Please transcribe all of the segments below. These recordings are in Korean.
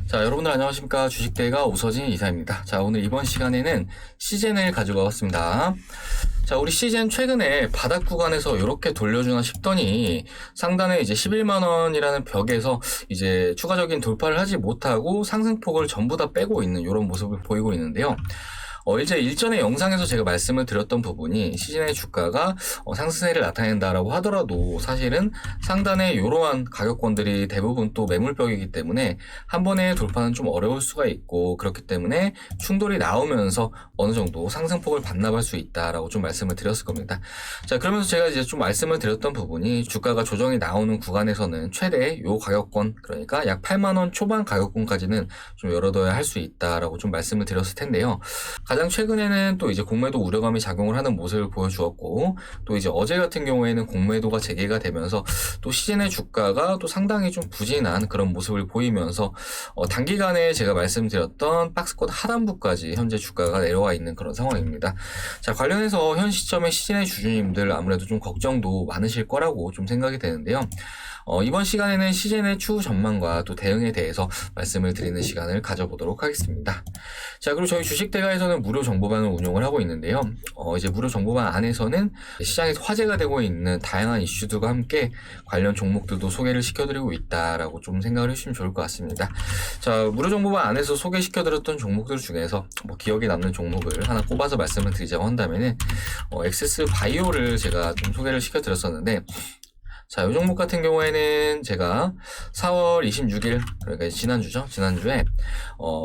자, 여러분들 안녕하십니까. 주식대가 오서진 이사입니다. 자, 오늘 이번 시간에는 시젠을 가지고 왔습니다. 자, 우리 시젠 최근에 바닥 구간에서 이렇게 돌려주나 싶더니 상단에 이제 11만원이라는 벽에서 이제 추가적인 돌파를 하지 못하고 상승폭을 전부 다 빼고 있는 이런 모습을 보이고 있는데요. 이제 일전에 영상에서 제가 말씀을 드렸던 부분이 시즌의 주가가 상승세를 나타낸다라고 하더라도 사실은 상단에 이러한 가격권들이 대부분 또 매물벽이기 때문에 한 번에 돌파는 좀 어려울 수가 있고, 그렇기 때문에 충돌이 나오면서 어느 정도 상승폭을 반납할 수 있다라고 좀 말씀을 드렸을 겁니다. 자, 그러면서 제가 이제 좀 말씀을 드렸던 부분이 주가가 조정이 나오는 구간에서는 최대 요 가격권, 그러니까 약 8만원 초반 가격권까지는 좀 열어둬야 할 수 있다라고 좀 말씀을 드렸을 텐데요. 가장 최근에는 또 이제 공매도 우려감이 작용을 하는 모습을 보여주었고, 또 이제 어제 같은 경우에는 공매도가 재개가 되면서 또 시즌의 주가가 또 상당히 좀 부진한 그런 모습을 보이면서 단기간에 제가 말씀드렸던 박스권 하단부까지 현재 주가가 내려와 있는 그런 상황입니다. 자, 관련해서 현 시점에 시즌의 주주님들 아무래도 좀 걱정도 많으실 거라고 좀 생각이 되는데요. 이번 시간에는 시즌의 추후 전망과 또 대응에 대해서 말씀을 드리는 시간을 가져보도록 하겠습니다. 자, 그리고 저희 주식대가에서는 무료 정보방을 운영을 하고 있는데요. 이제 무료 정보방 안에서는 시장에서 화제가 되고 있는 다양한 이슈들과 함께 관련 종목들도 소개를 시켜드리고 있다라고 좀 생각을 해주시면 좋을 것 같습니다. 자, 무료 정보방 안에서 소개시켜드렸던 종목들 중에서 기억에 남는 종목을 하나 꼽아서 말씀을 드리자고 한다면은 엑세스 바이오를 제가 좀 소개를 시켜드렸었는데, 자, 이 종목 같은 경우에는 제가 4월 26일, 그러니까 지난주에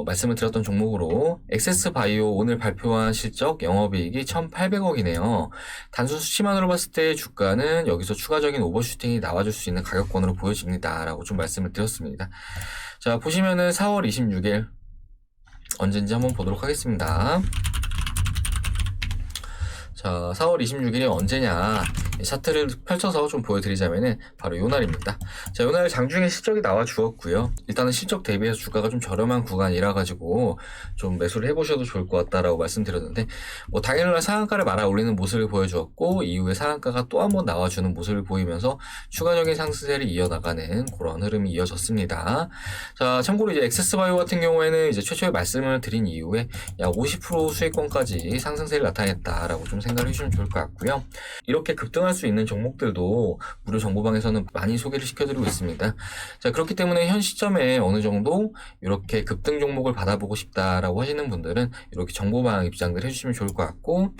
말씀을 드렸던 종목으로 엑세스 바이오 오늘 발표한 실적 영업이익이 1,800억이네요. 단순 수치만으로 봤을 때 주가는 여기서 추가적인 오버슈팅이 나와줄 수 있는 가격권으로 보여집니다 라고 좀 말씀을 드렸습니다. 자, 보시면은 4월 26일 언제인지 한번 보도록 하겠습니다. 자, 4월 26일이 언제냐, 차트를 펼쳐서 좀 보여드리자면은 바로 요 날입니다. 자, 요 날 장중에 실적이 나와 주었고요. 일단은 실적 대비해서 주가가 좀 저렴한 구간이라 가지고 좀 매수를 해보셔도 좋을 것 같다라고 말씀드렸는데, 당일날 상한가를 말아 올리는 모습을 보여주었고, 이후에 상한가가 또 한 번 나와주는 모습을 보이면서 추가적인 상승세를 이어나가는 그런 흐름이 이어졌습니다. 자, 참고로 이제 엑세스바이오 같은 경우에는 이제 최초에 말씀을 드린 이후에 약 50% 수익권까지 상승세를 나타냈다라고 좀 생각을 해주시면 좋을 것 같고요. 이렇게 급등할 수 있는 종목들도 무료 정보방에서는 많이 소개를 시켜드리고 있습니다. 자, 그렇기 때문에 현 시점에 어느 정도 이렇게 급등 종목을 받아보고 싶다라고 하시는 분들은 이렇게 정보방 입장들 해주시면 좋을 것 같고,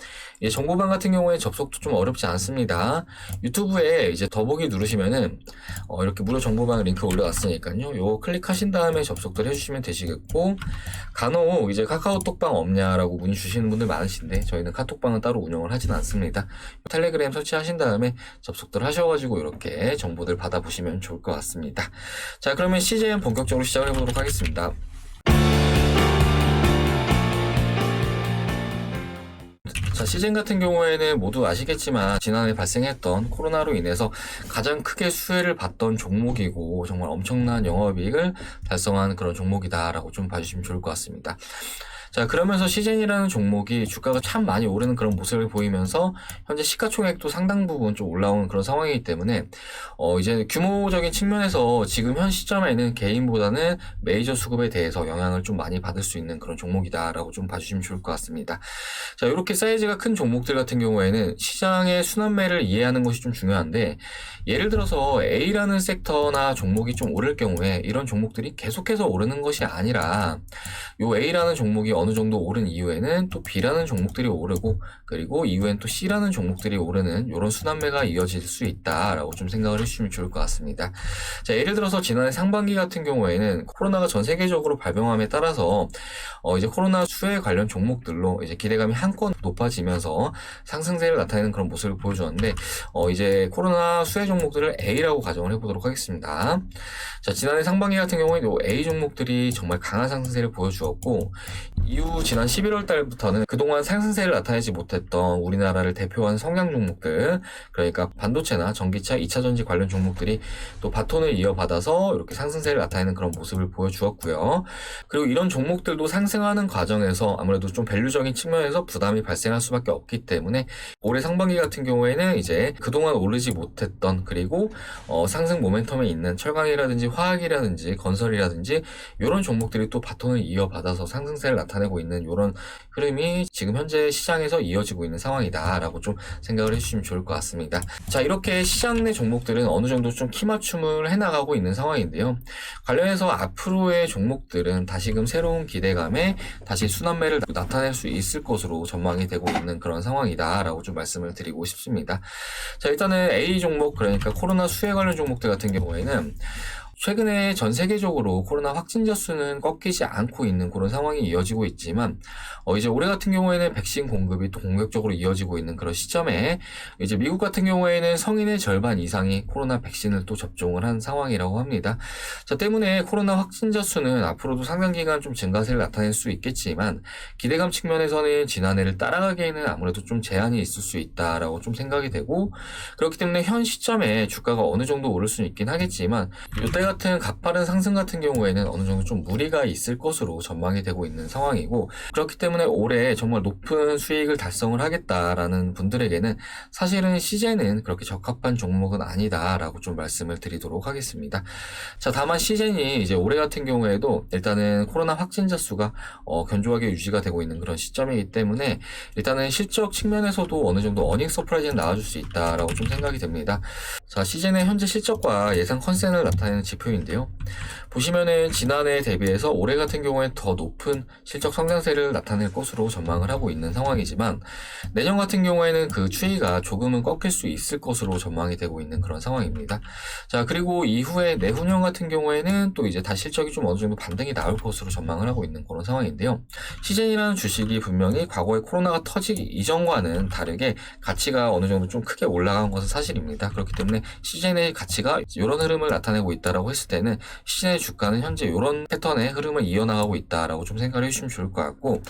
정보방 같은 경우에 접속도 좀 어렵지 않습니다. 유튜브에 이제 더보기 누르시면은 이렇게 무료 정보방 링크 올려놨으니까요. 요거 클릭하신 다음에 접속들 해주시면 되시겠고, 간혹 이제 카카오톡방 없냐라고 문의 주시는 분들 많으신데 저희는 카톡방은 따로 운영을 하진 않습니다. 텔레그램 설치하신 다음에 접속들 하셔가지고 이렇게 정보들 받아보시면 좋을 것 같습니다. 자, 그러면 시즌 본격적으로 시작을 해보도록 하겠습니다. 자, 시즌 같은 경우에는 모두 아시겠지만 지난해 발생했던 코로나로 인해서 가장 크게 수혜를 봤던 종목이고 정말 엄청난 영업이익을 달성한 그런 종목이다라고 좀 봐주시면 좋을 것 같습니다. 자, 그러면서 시즌이라는 종목이 주가가 참 많이 오르는 그런 모습을 보이면서 현재 시가총액도 상당 부분 좀 올라오는 그런 상황이기 때문에 이제 규모적인 측면에서 지금 현 시점에는 개인보다는 메이저 수급에 대해서 영향을 좀 많이 받을 수 있는 그런 종목이다라고 좀 봐주시면 좋을 것 같습니다. 자, 이렇게 사이즈가 큰 종목들 같은 경우에는 시장의 순환매를 이해하는 것이 좀 중요한데, 예를 들어서 A라는 섹터나 종목이 좀 오를 경우에 이런 종목들이 계속해서 오르는 것이 아니라 요 A라는 종목이 어느 정도 오른 이후에는 또 B라는 종목들이 오르고, 그리고 이후엔 또 C라는 종목들이 오르는 이런 순환매가 이어질 수 있다라고 좀 생각을 해주시면 좋을 것 같습니다. 자, 예를 들어서 지난해 상반기 같은 경우에는 코로나가 전 세계적으로 발병함에 따라서 이제 코로나 수혜 관련 종목들로 이제 기대감이 한껏 높아지면서 상승세를 나타내는 그런 모습을 보여주었는데, 이제 코로나 수혜 종목들을 A라고 가정을 해보도록 하겠습니다. 자, 지난해 상반기 같은 경우에 A 종목들이 정말 강한 상승세를 보여주었고, 이후 지난 11월 달부터는 그동안 상승세를 나타내지 못했던 우리나라를 대표하는 성장 종목들, 그러니까 반도체나 전기차, 2차전지 관련 종목들이 또 바톤을 이어받아서 이렇게 상승세를 나타내는 그런 모습을 보여주었고요. 그리고 이런 종목들도 상승하는 과정에서 아무래도 좀 밸류적인 측면에서 부담이 발생할 수밖에 없기 때문에 올해 상반기 같은 경우에는 이제 그동안 오르지 못했던, 그리고 상승 모멘텀에 있는 철강이라든지 화학이라든지 건설이라든지 이런 종목들이 또 바톤을 이어받아서 상승세를 나타내고 있는 이런 흐름이 지금 현재 시장에서 이어지고 있는 상황이다라고 좀 생각을 해주시면 좋을 것 같습니다. 자, 이렇게 시장 내 종목들은 어느 정도 좀 키 맞춤을 해나가고 있는 상황인데요. 관련해서 앞으로의 종목들은 다시금 새로운 기대감에 다시 순환매를 나타낼 수 있을 것으로 전망이 되고 있는 그런 상황이다라고 좀 말씀을 드리고 싶습니다. 자, 일단은 A 종목, 그러니까 코로나 수혜 관련 종목들 같은 경우에는 최근에 전 세계적으로 코로나 확진자 수는 꺾이지 않고 있는 그런 상황이 이어지고 있지만 이제 올해 같은 경우에는 백신 공급이 또 공격적으로 이어지고 있는 그런 시점에 이제 미국 같은 경우에는 성인의 절반 이상이 코로나 백신을 또 접종을 한 상황이라고 합니다. 자, 때문에 코로나 확진자 수는 앞으로도 상당 기간 좀 증가세를 나타낼 수 있겠지만 기대감 측면에서는 지난해를 따라가기에는 아무래도 좀 제한이 있을 수 있다라고 좀 생각이 되고, 그렇기 때문에 현 시점에 주가가 어느 정도 오를 수는 있긴 하겠지만 이때 같은 가파른 상승 같은 경우에는 어느 정도 좀 무리가 있을 것으로 전망이 되고 있는 상황이고, 그렇기 때문에 올해 정말 높은 수익을 달성을 하겠다라는 분들에게는 사실은 시젠은 그렇게 적합한 종목은 아니다라고 좀 말씀을 드리도록 하겠습니다. 자, 다만 시젠이 이제 올해 같은 경우에도 일단은 코로나 확진자 수가 견조하게 유지가 되고 있는 그런 시점이기 때문에 일단은 실적 측면에서도 어느 정도 어닝 서프라이즈는 나와줄 수 있다라고 좀 생각이 됩니다. 자, 시젠의 현재 실적과 예상 컨센을 나타내는 지표인데요. 보시면은 지난해 대비해서 올해 같은 경우에 더 높은 실적 성장세를 나타낼 것으로 전망을 하고 있는 상황이지만 내년 같은 경우에는 그 추이가 조금은 꺾일 수 있을 것으로 전망이 되고 있는 그런 상황입니다. 자, 그리고 이후에 내후년 같은 경우에는 또 이제 다시 실적이 좀 어느 정도 반등이 나올 것으로 전망을 하고 있는 그런 상황인데요. 시젠이라는 주식이 분명히 과거에 코로나가 터지기 이전과는 다르게 가치가 어느 정도 좀 크게 올라간 것은 사실입니다. 그렇기 때문에 시젠의 가치가 이런 흐름을 나타내고 있다라고 했을 때는 시즌의 주가는 현재 이런 패턴의 흐름을 이어나가고 있다라고 좀 생각을 해주시면 좋을 것 같고,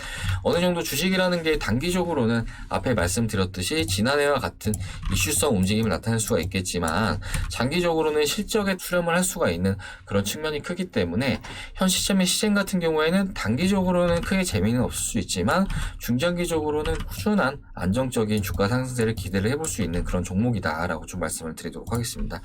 어느 정도 주식이라는 게 단기적으로는 앞에 말씀드렸듯이 지난해와 같은 이슈성 움직임을 나타낼 수가 있겠지만 장기적으로는 실적에 수렴을 할 수가 있는 그런 측면이 크기 때문에 현 시점의 시즌 같은 경우에는 단기적으로는 크게 재미는 없을 수 있지만 중장기적으로는 꾸준한 안정적인 주가 상승세를 기대를 해볼 수 있는 그런 종목이다라고 좀 말씀을 드리도록 하겠습니다.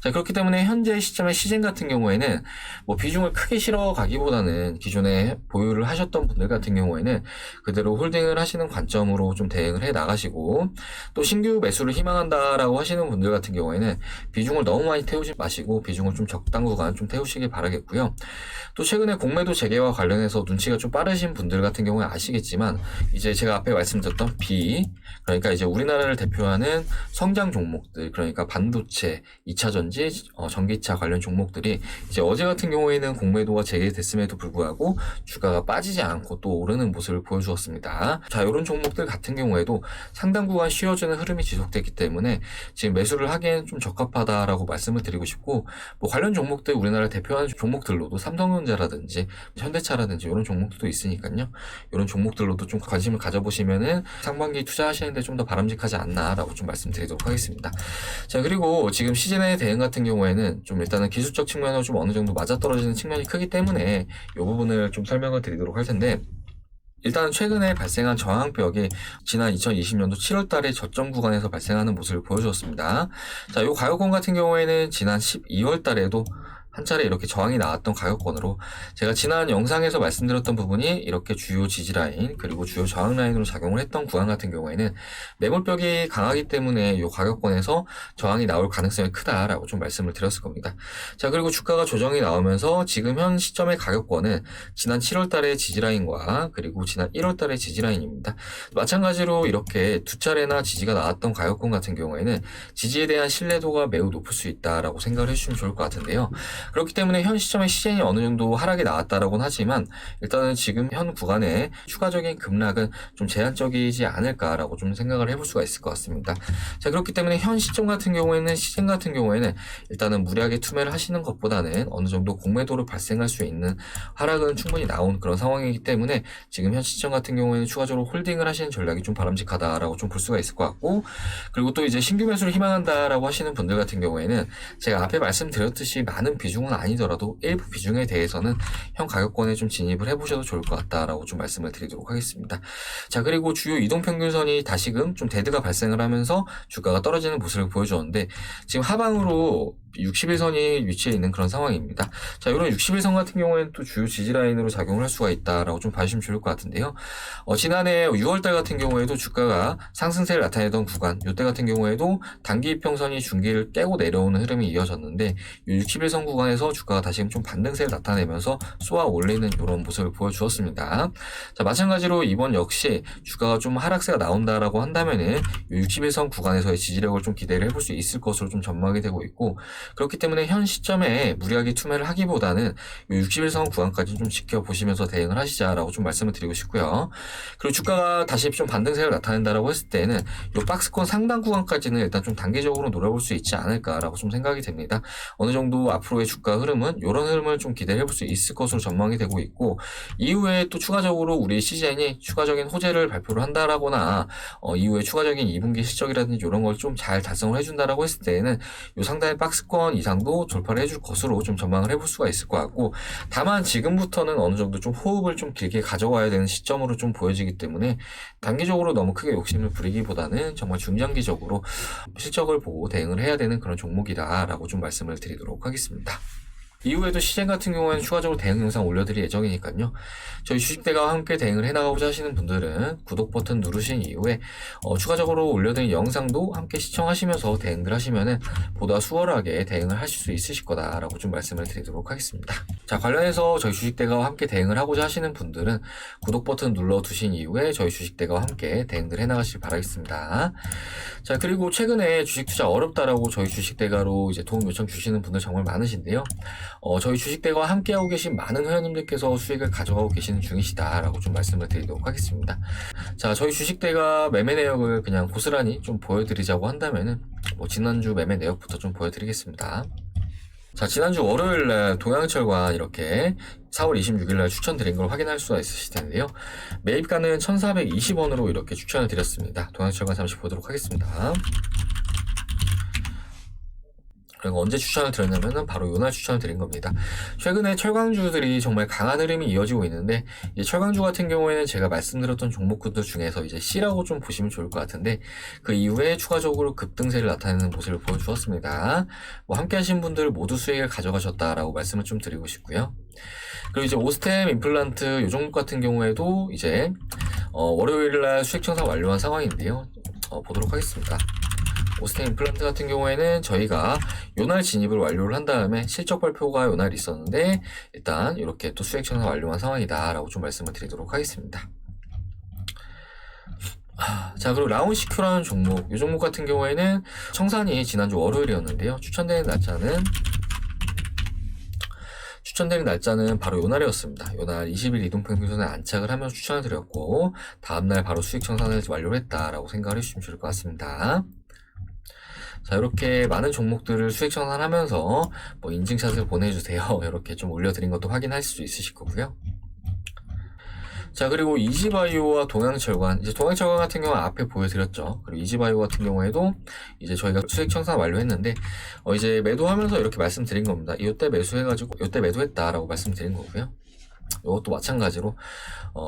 자, 그렇기 때문에 현재 시점의 시즌 같은 경우에는 뭐 비중을 크게 실어 가기보다는 기존에 보유를 하셨던 분들 같은 경우에는 그대로 홀딩을 하시는 관점으로 좀 대응을 해 나가시고, 또 신규 매수를 희망한다라고 하시는 분들 같은 경우에는 비중을 너무 많이 태우지 마시고 비중을 좀 적당 구간 좀 태우시길 바라겠고요. 또 최근에 공매도 재개와 관련해서 눈치가 좀 빠르신 분들 같은 경우에 아시겠지만 이제 제가 앞에 말씀드렸던 그러니까 이제 우리나라를 대표하는 성장 종목들, 그러니까 반도체, 2차전지, 전기차 관련 종목들이 이제 어제 같은 경우에는 공매도가 재개됐음에도 불구하고 주가가 빠지지 않고 또 오르는 모습을 보여주었습니다. 자, 이런 종목들 같은 경우에도 상당 구간 쉬어지는 흐름이 지속됐기 때문에 지금 매수를 하기엔 좀 적합하다라고 말씀을 드리고 싶고, 뭐 관련 종목들 우리나라를 대표하는 종목들로도 삼성전자라든지 현대차라든지 이런 종목들도 있으니까요. 이런 종목들로도 좀 관심을 가져보시면은 상반기 투자하시는데 좀 더 바람직하지 않나라고 좀 말씀드리도록 하겠습니다. 자, 그리고 지금 시즌의 대응 같은 경우에는 좀 일단은 기술적 측면으로 좀 어느 정도 맞아떨어지는 측면이 크기 때문에 이 부분을 좀 설명을 드리도록 할 텐데, 일단 최근에 발생한 저항벽이 지난 2020년도 7월 달에 저점 구간에서 발생하는 모습을 보여주었습니다. 자, 이 가격권 같은 경우에는 지난 12월 달에도 한 차례 이렇게 저항이 나왔던 가격권으로 제가 지난 영상에서 말씀드렸던 부분이 이렇게 주요 지지라인 그리고 주요 저항 라인으로 작용을 했던 구간 같은 경우에는 매물벽이 강하기 때문에 이 가격권에서 저항이 나올 가능성이 크다라고 좀 말씀을 드렸을 겁니다. 자, 그리고 주가가 조정이 나오면서 지금 현 시점의 가격권은 지난 7월 달의 지지라인과 그리고 지난 1월 달의 지지라인입니다. 마찬가지로 이렇게 두 차례나 지지가 나왔던 가격권 같은 경우에는 지지에 대한 신뢰도가 매우 높을 수 있다라고 생각을 해주시면 좋을 것 같은데요. 그렇기 때문에 현 시점에 시젠이 어느 정도 하락이 나왔다라고는 하지만 일단은 지금 현 구간에 추가적인 급락은 좀 제한적이지 않을까라고 좀 생각을 해볼 수가 있을 것 같습니다. 자, 그렇기 때문에 현 시점 같은 경우에는 시젠 같은 경우에는 일단은 무리하게 투매를 하시는 것보다는 어느 정도 공매도로 발생할 수 있는 하락은 충분히 나온 그런 상황이기 때문에 지금 현 시점 같은 경우에는 추가적으로 홀딩을 하시는 전략이 좀 바람직하다라고 좀 볼 수가 있을 것 같고, 그리고 또 이제 신규 매수를 희망한다라고 하시는 분들 같은 경우에는 제가 앞에 말씀드렸듯이 많은 비중은 아니더라도 일부 비중에 대해서는 현 가격권에 좀 진입을 해보셔도 좋을 것 같다라고 좀 말씀을 드리도록 하겠습니다. 자, 그리고 주요 이동평균선이 다시금 좀 데드가 발생을 하면서 주가가 떨어지는 모습을 보여주었는데 지금 하방으로 60일선이 위치해 있는 그런 상황입니다. 자, 이런 60일선 같은 경우에는 또 주요 지지라인으로 작용을 할 수가 있다라고 좀 봐주시면 좋을 것 같은데요. 지난해 6월달 같은 경우에도 주가가 상승세를 나타내던 구간, 이때 같은 경우에도 단기 이평선이 중기를 깨고 내려오는 흐름이 이어졌는데 이 60일선 구간에서 주가가 다시금 좀 반등세를 나타내면서 쏘아 올리는 이런 모습을 보여주었습니다. 자, 마찬가지로 이번 역시 주가가 좀 하락세가 나온다라고 한다면은 이 60일선 구간에서의 지지력을 좀 기대를 해볼 수 있을 것으로 좀 전망이 되고 있고, 그렇기 때문에 현 시점에 무리하게 투매를 하기보다는 61선 구간까지 좀 지켜보시면서 대응을 하시자라고 좀 말씀을 드리고 싶고요. 그리고 주가가 다시 좀 반등세를 나타낸다라고 했을 때는 이 박스권 상단 구간까지는 일단 좀 단기적으로 노려볼 수 있지 않을까라고 좀 생각이 됩니다. 어느 정도 앞으로의 주가 흐름은 이런 흐름을 좀 기대해 볼 수 있을 것으로 전망이 되고 있고, 이후에 또 추가적으로 우리 시젠이 추가적인 호재를 발표를 한다라거나 이후에 추가적인 2분기 실적이라든지 이런 걸 좀 잘 달성을 해준다라고 했을 때는 이 상단의 박스권 이상도 돌파를 해줄 것으로 좀 전망을 해볼 수가 있을 것 같고, 다만 지금부터는 어느 정도 좀 호흡을 좀 길게 가져가야 되는 시점으로 좀 보여지기 때문에 단기적으로 너무 크게 욕심을 부리기보다는 정말 중장기적으로 실적을 보고 대응을 해야 되는 그런 종목이다라고 좀 말씀을 드리도록 하겠습니다. 이후에도 시젠 같은 경우에는 추가적으로 대응 영상 올려드릴 예정이니까요. 저희 주식대가와 함께 대응을 해나가고자 하시는 분들은 구독 버튼 누르신 이후에 추가적으로 올려드린 영상도 함께 시청하시면서 대응들 하시면은 보다 수월하게 대응을 하실 수 있으실 거다라고 좀 말씀을 드리도록 하겠습니다. 자, 관련해서 저희 주식대가와 함께 대응을 하고자 하시는 분들은 구독 버튼 눌러두신 이후에 저희 주식대가와 함께 대응들 해나가시길 바라겠습니다. 자, 그리고 최근에 주식 투자 어렵다라고 저희 주식대가로 이제 도움 요청 주시는 분들 정말 많으신데요. 저희 주식대가와 함께하고 계신 많은 회원님들께서 수익을 가져가고 계시는 중이시다라고 좀 말씀을 드리도록 하겠습니다. 자, 저희 주식대가 매매 내역을 그냥 고스란히 좀 보여드리자고 한다면은 지난주 매매 내역부터 좀 보여드리겠습니다. 자, 지난주 월요일날 동양철관 이렇게 4월 26일날 추천드린 걸 확인할 수가 있으실 텐데요. 매입가는 1420원으로 이렇게 추천을 드렸습니다. 동양철관 잠시 보도록 하겠습니다. 그리고 언제 추천을 드렸냐면은 바로 요날 추천을 드린 겁니다. 최근에 철강주들이 정말 강한 흐름이 이어지고 있는데, 이제 철강주 같은 경우에는 제가 말씀드렸던 종목군들 중에서 이제 C라고 좀 보시면 좋을 것 같은데, 그 이후에 추가적으로 급등세를 나타내는 모습을 보여주었습니다. 함께 하신 분들 모두 수익을 가져가셨다라고 말씀을 좀 드리고 싶고요. 그리고 이제 오스템 임플란트 요 종목 같은 경우에도 이제 월요일날 수익 청산 완료한 상황인데요. 보도록 하겠습니다. 오스템 임플란트 같은 경우에는 저희가 요날 진입을 완료를 한 다음에 실적 발표가 요날 있었는데 일단 이렇게 또 수익 청산 완료한 상황이다 라고 좀 말씀을 드리도록 하겠습니다. 자, 그리고 라운시큐라는 종목, 이 종목 같은 경우에는 청산이 지난주 월요일이었는데요. 추천되는 날짜는 바로 요날이었습니다. 요날 20일 이동평균선에 안착을 하면서 추천을 드렸고, 다음날 바로 수익 청산을 완료를 했다라고 생각을 해주시면 좋을 것 같습니다. 자, 이렇게 많은 종목들을 수익 청산하면서 인증샷을 보내주세요. 이렇게 좀 올려드린 것도 확인하실 수 있으실 거고요. 자, 그리고 이지바이오와 동양철관, 이제 동양철관 같은 경우는 앞에 보여드렸죠. 그리고 이지바이오 같은 경우에도 이제 저희가 수익 청산 완료했는데 이제 매도하면서 이렇게 말씀드린 겁니다. 이때 매수해가지고 이때 매도했다라고 말씀드린 거고요. 이것도 마찬가지로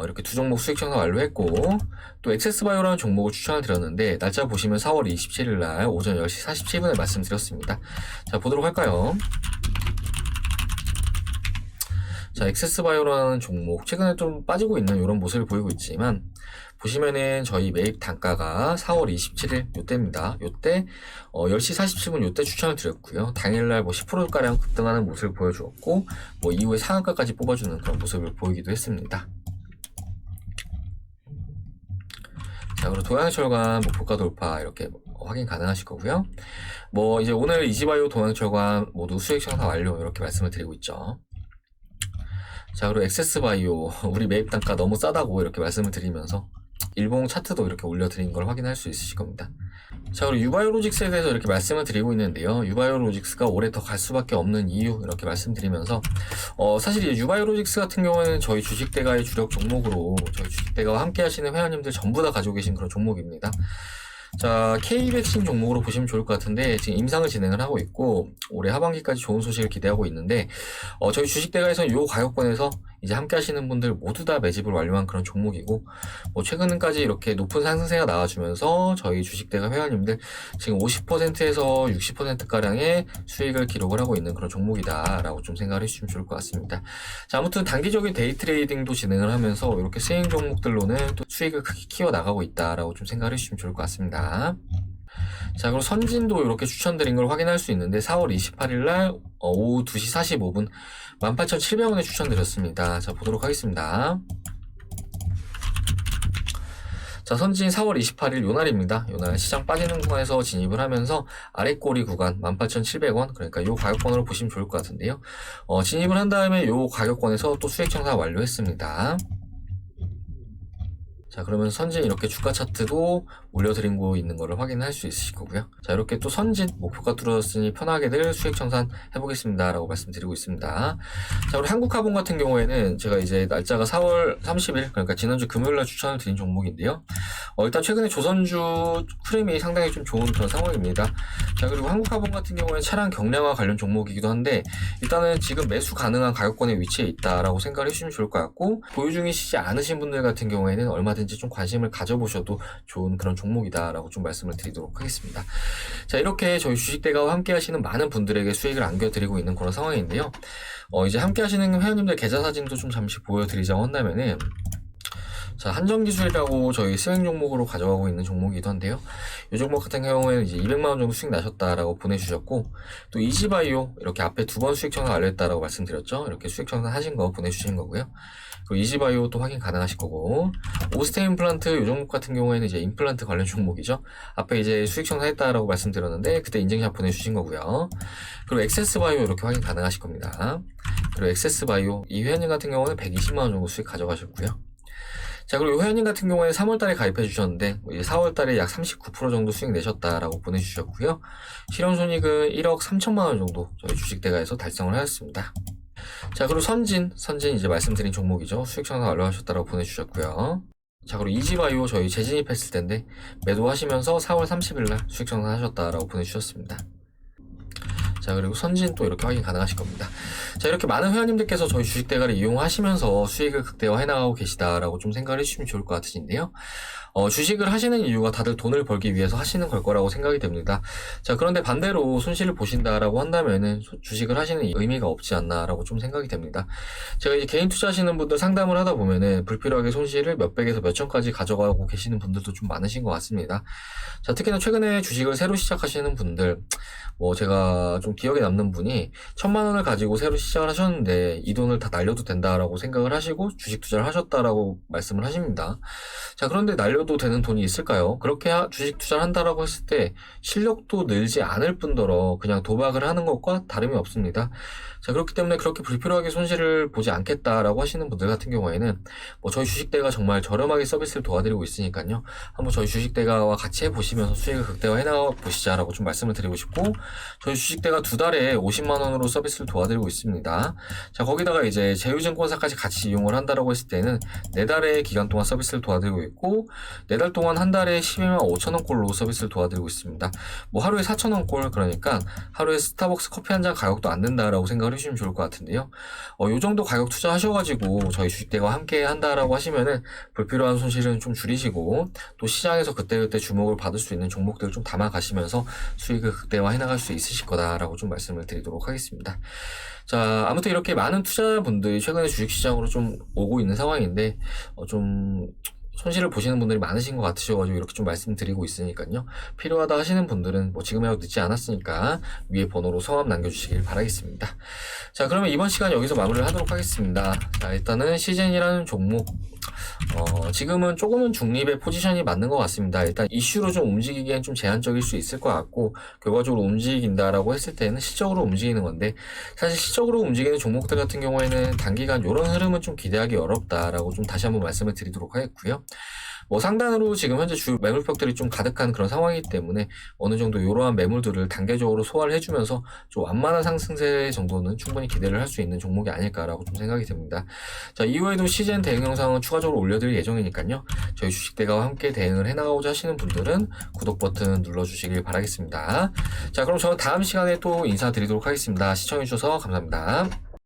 이렇게 두 종목 수익 청산 완료했고, 또 엑세스바이오라는 종목을 추천을 드렸는데 날짜 보시면 4월 27일 날 오전 10시 47분에 말씀드렸습니다. 자, 보도록 할까요? 자, 엑세스바이오라는 종목 최근에 좀 빠지고 있는 이런 모습을 보이고 있지만, 보시면은 저희 매입 단가가 4월 27일 요때입니다. 요때 10시 47분 요때 추천을 드렸고요. 당일날 10%가량 급등하는 모습을 보여주었고, 이후에 상한가까지 뽑아주는 그런 모습을 보이기도 했습니다. 자, 그리고 동양철관 목표가 돌파 이렇게 확인 가능하실 거고요. 뭐 이제 오늘 이지바이오 동양철과 모두 수익 청산 완료 이렇게 말씀을 드리고 있죠. 자, 그리고 엑세스바이오 우리 매입 단가 너무 싸다고 이렇게 말씀을 드리면서 일봉 차트도 이렇게 올려드린 걸 확인할 수 있으실 겁니다. 자, 그리고 유바이오로직스에 대해서 이렇게 말씀을 드리고 있는데요. 유바이오로직스가 올해 더 갈 수밖에 없는 이유 이렇게 말씀드리면서 사실 이 유바이오로직스 같은 경우에는 저희 주식대가의 주력 종목으로 저희 주식대가와 함께 하시는 회원님들 전부 다 가지고 계신 그런 종목입니다. 자, K백신 종목으로 보시면 좋을 것 같은데 지금 임상을 진행을 하고 있고 올해 하반기까지 좋은 소식을 기대하고 있는데 저희 주식대가에서는 요 가격권에서 이제 함께 하시는 분들 모두 다 매집을 완료한 그런 종목이고 뭐 최근까지 이렇게 높은 상승세가 나와주면서 저희 주식대가 회원님들 지금 50%에서 60%가량의 수익을 기록을 하고 있는 그런 종목이다 라고 좀 생각을 해주시면 좋을 것 같습니다. 자, 아무튼 단기적인 데이 트레이딩도 진행을 하면서 이렇게 스윙 종목들로는 또 수익을 크게 키워나가고 있다라고 좀 생각을 해주시면 좋을 것 같습니다. 자, 그리고 선진도 이렇게 추천드린 걸 확인할 수 있는데 4월 28일 날 오후 2시 45분 18,700원에 추천드렸습니다. 자, 보도록 하겠습니다. 자, 선진 4월 28일 요날입니다. 요날 시장 빠지는 구간에서 진입을 하면서 아래꼬리 구간 18,700원 그러니까 요 가격권으로 보시면 좋을 것 같은데요. 진입을 한 다음에 요 가격권에서 또 수익 청산 완료했습니다. 자, 그러면 선진 이렇게 주가 차트도 올려드리고 있는 거를 확인할 수 있으실 거고요. 자, 이렇게 또 선진 목표가 뚫어졌으니 편하게들 수익 청산 해보겠습니다 라고 말씀드리고 있습니다. 자, 우리 한국화본 같은 경우에는 제가 이제 날짜가 4월 30일 그러니까 지난주 금요일날 추천을 드린 종목인데요. 일단 최근에 조선주 흐름이 상당히 좀 좋은 그런 상황입니다. 자, 그리고 한국화본 같은 경우에는 차량 경량화 관련 종목이기도 한데 일단은 지금 매수 가능한 가격권에 위치해 있다라고 생각을 해주시면 좋을 것 같고 보유 중이시지 않으신 분들 같은 경우에는 얼마든지 좀 관심을 가져보셔도 좋은 그런 종목이다라고 좀 말씀을 드리도록 하겠습니다. 자, 이렇게 저희 주식대가와 함께 하시는 많은 분들에게 수익을 안겨드리고 있는 그런 상황인데요. 이제 함께 하시는 회원님들 계좌 사진도 좀 잠시 보여드리자고 한다면은 자, 한정기술이라고 저희 스윙 종목으로 가져가고 있는 종목이기도 한데요. 이 종목 같은 경우에는 이제 200만원 정도 수익 나셨다라고 보내주셨고, 또 이지바이오, 이렇게 앞에 2번 수익 청산 완료했다라고 말씀드렸죠. 이렇게 수익 청산 하신 거 보내주신 거고요. 그리고 이지바이오 또 확인 가능하실 거고, 오스테 임플란트 이 종목 같은 경우에는 이제 임플란트 관련 종목이죠. 앞에 이제 수익 청산했다라고 말씀드렸는데, 그때 인증샷 보내주신 거고요. 그리고 엑세스바이오 이렇게 확인 가능하실 겁니다. 그리고 엑세스바이오, 이 회원님 같은 경우는 120만원 정도 수익 가져가셨고요. 자, 그리고 회원님 같은 경우에는 3월달에 가입해 주셨는데 이제 4월달에 약 39% 정도 수익 내셨다라고 보내주셨고요. 실현손익은 1억 3천만원 정도 저희 주식대가에서 달성을 하였습니다. 자, 그리고 선진 이제 말씀드린 종목이죠. 수익 청산 완료하셨다라고 보내주셨고요. 자, 그리고 이지바이오 저희 재진입했을 텐데 매도하시면서 4월 30일날 수익 청산 하셨다라고 보내주셨습니다. 자, 그리고 선진 또 이렇게 확인 가능하실 겁니다. 자, 이렇게 많은 회원님들께서 저희 주식대가를 이용하시면서 수익을 극대화해 나가고 계시다라고 좀 생각을 해주시면 좋을 것 같으신데요. 주식을 하시는 이유가 다들 돈을 벌기 위해서 하시는 걸 거라고 생각이 됩니다. 자, 그런데 반대로 손실을 보신다라고 한다면은 주식을 하시는 의미가 없지 않나라고 좀 생각이 됩니다. 제가 이제 개인 투자하시는 분들 상담을 하다 보면은 불필요하게 손실을 몇백에서 몇천까지 가져가고 계시는 분들도 좀 많으신 것 같습니다. 자, 특히나 최근에 주식을 새로 시작하시는 분들, 제가 좀 기억에 남는 분이 1,000만원을 가지고 새로 시작을 하셨는데 이 돈을 다 날려도 된다라고 생각을 하시고 주식 투자를 하셨다라고 말씀을 하십니다. 자, 그런데 날려도 되는 돈이 있을까요? 그렇게 주식 투자를 한다라고 했을 때 실력도 늘지 않을 뿐더러 그냥 도박을 하는 것과 다름이 없습니다. 자, 그렇기 때문에 그렇게 불필요하게 손실을 보지 않겠다라고 하시는 분들 같은 경우에는 저희 주식대가 정말 저렴하게 서비스를 도와드리고 있으니까요. 한번 저희 주식대가와 같이 해보시면서 수익을 극대화해 나가 보시자라고 좀 말씀을 드리고 싶고, 저희 주식대가 2달에 50만원으로 서비스를 도와드리고 있습니다. 자, 거기다가 이제 제휴증권사까지 같이 이용을 한다라고 했을 때는 4달의 기간 동안 서비스를 도와드리고 있고, 4달 동안 한 달에 12만 5천원 꼴로 서비스를 도와드리고 있습니다. 하루에 4천원 꼴, 그러니까 하루에 스타벅스 커피 한 잔 가격도 안 된다라고 생각을 해주시면 좋을 것 같은데요. 요 정도 가격 투자하셔가지고 저희 주식대가와 함께 한다라고 하시면은 불필요한 손실은 좀 줄이시고, 또 시장에서 그때그때 주목을 받을 수 있는 종목들을 좀 담아가시면서 수익을 극대화해 나갈 수 있으실 거다라고 좀 말씀을 드리도록 하겠습니다. 자, 아무튼 이렇게 많은 투자자분들이 최근에 주식시장으로 좀 오고 있는 상황인데 좀 손실을 보시는 분들이 많으신 것 같으셔가지고 이렇게 좀 말씀드리고 있으니까요. 필요하다 하시는 분들은 지금이라도 늦지 않았으니까 위에 번호로 성함 남겨주시길 바라겠습니다. 자, 그러면 이번 시간 여기서 마무리를 하도록 하겠습니다. 자, 일단은 시즌이라는 종목 지금은 조금은 중립의 포지션이 맞는 것 같습니다. 일단 이슈로 좀 움직이기엔 좀 제한적일 수 있을 것 같고, 결과적으로 움직인다라고 했을 때는 시적으로 움직이는 건데, 사실 시적으로 움직이는 종목들 같은 경우에는 단기간 이런 흐름은 좀 기대하기 어렵다라고 좀 다시 한번 말씀을 드리도록 하겠고요. 뭐 상단으로 지금 현재 주 매물벽들이 좀 가득한 그런 상황이기 때문에 어느 정도 이러한 매물들을 단계적으로 소화를 해주면서 좀 완만한 상승세 정도는 충분히 기대를 할 수 있는 종목이 아닐까라고 좀 생각이 듭니다. 자, 이후에도 시즌 대응 영상은 추가적으로 올려드릴 예정이니까요. 저희 주식대가와 함께 대응을 해나가고자 하시는 분들은 구독 버튼 눌러주시길 바라겠습니다. 자, 그럼 저는 다음 시간에 또 인사드리도록 하겠습니다. 시청해주셔서 감사합니다.